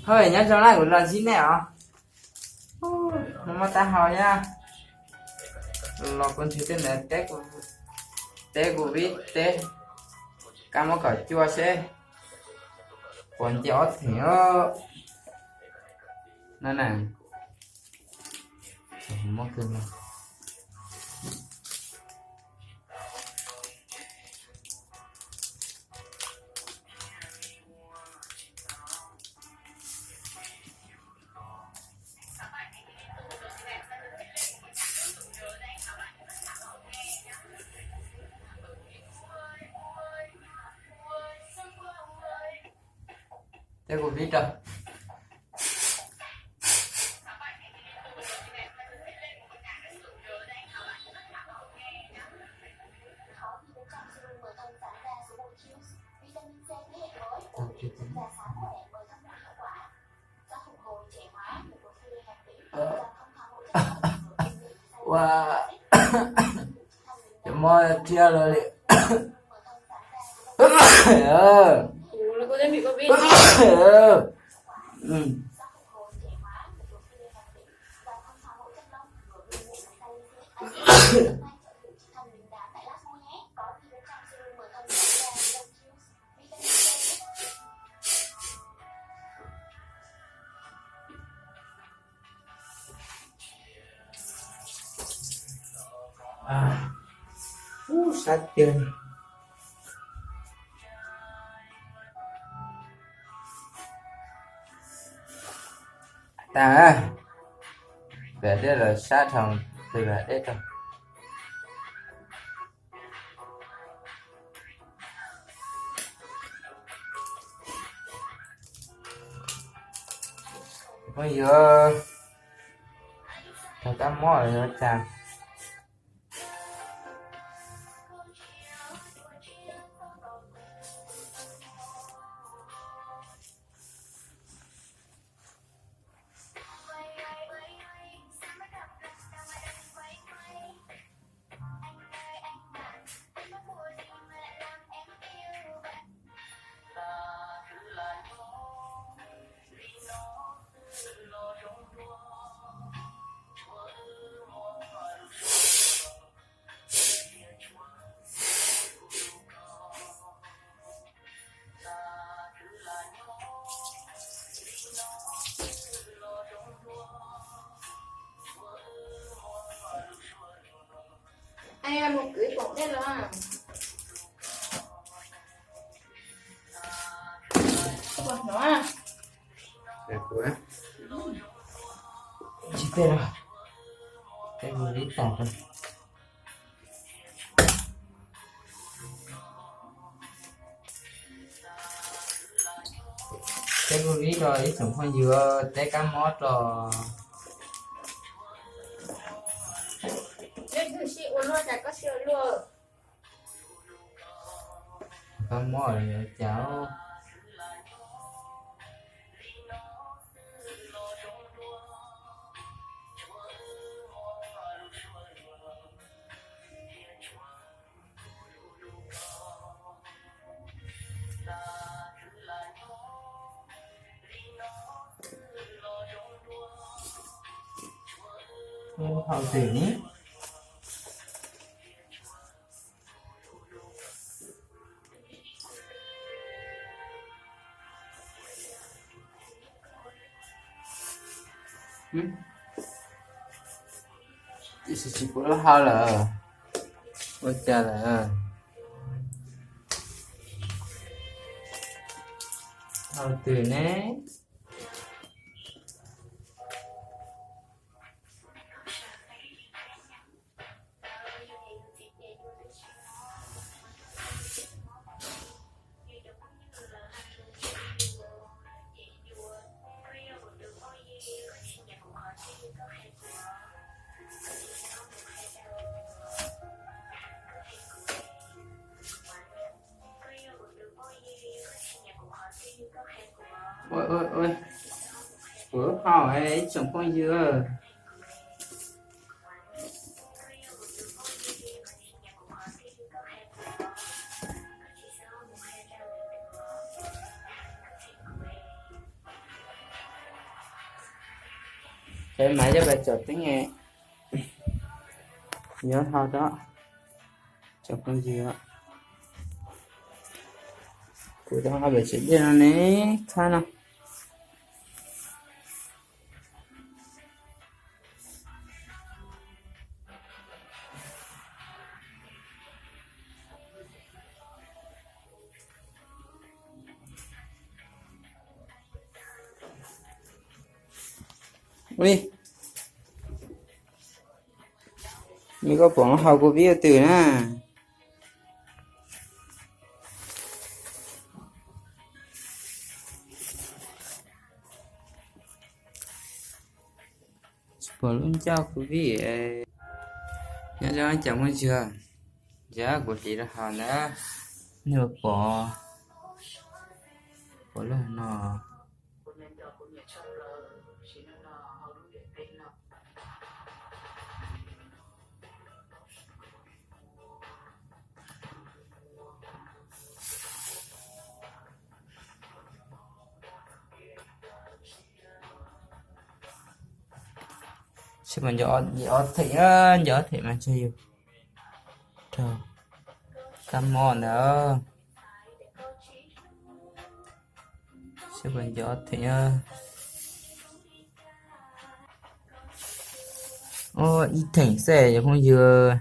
Thôi nhá cho lại một lần xin nẻo. Nó mà ta hỏi nha. Lo con thứ tên là té của vít té. Cam nó cởi chua xe. Còn chéo thì nó nè. Mất cưng. Té của vít rồi. Wow. Môi chia rồi đi. Nó có bị Covid. Sát chân. Ta về đây là sát thằng từ về đây thôi. Bây giờ thằng ta mỏi rồi chàng. Anh em một cưới bổng đây là nó à Đẹp quá. Chị tên rồi. Cái vừa đi tạt rồi. Cái vừa đi rồi ít sống khoan dừa té cá mót rồi. thử chị uống luôn chả có sữa luôn. Cá mót rồi cháu. Họ tỉnh. Chỉ có là hai là ôi cha là họ từ nè. Ôi bữa hỏi chồng con dưa. cái máy cho bà chọt tiếng nghe nhớ thao đó chọt con gì đó của đó là bị chỉ cho nó thôi nào ui mình có bỏ học của biết từ nè bỏ luôn cho quý vị nhớ cho anh chồng hay chưa giá của chị là hòn đó nếu bỏ là nó chứ mà gió thì mà chơi thôi come on nữa chứ mà gió thì ít thành xe chứ không vừa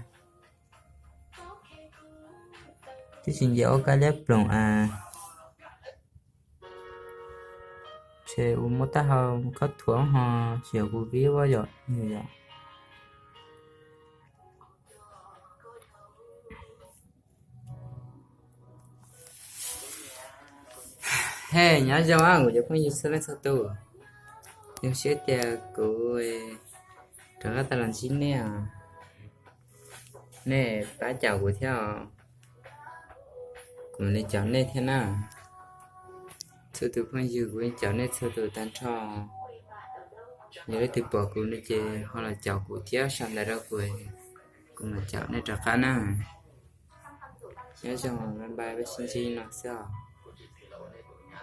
chứ xin gió cái lép lòng chơi một ta hơn có thuốc họ chiều của ví bao giờ như vậy hey nhớ cho anh của cháu không như sao lên sao tu nhưng sẽ chờ của trở ta làm xin nè nè ta chào của theo cùng lên chào nè thế nào sự tự không như của chào nè sự tự tan cho nhớ từ bỏ của nó chơi hoặc là chào của theo sang lại đó của cùng là chào nè trở khá nè nhớ cho mình bài với xin nào sao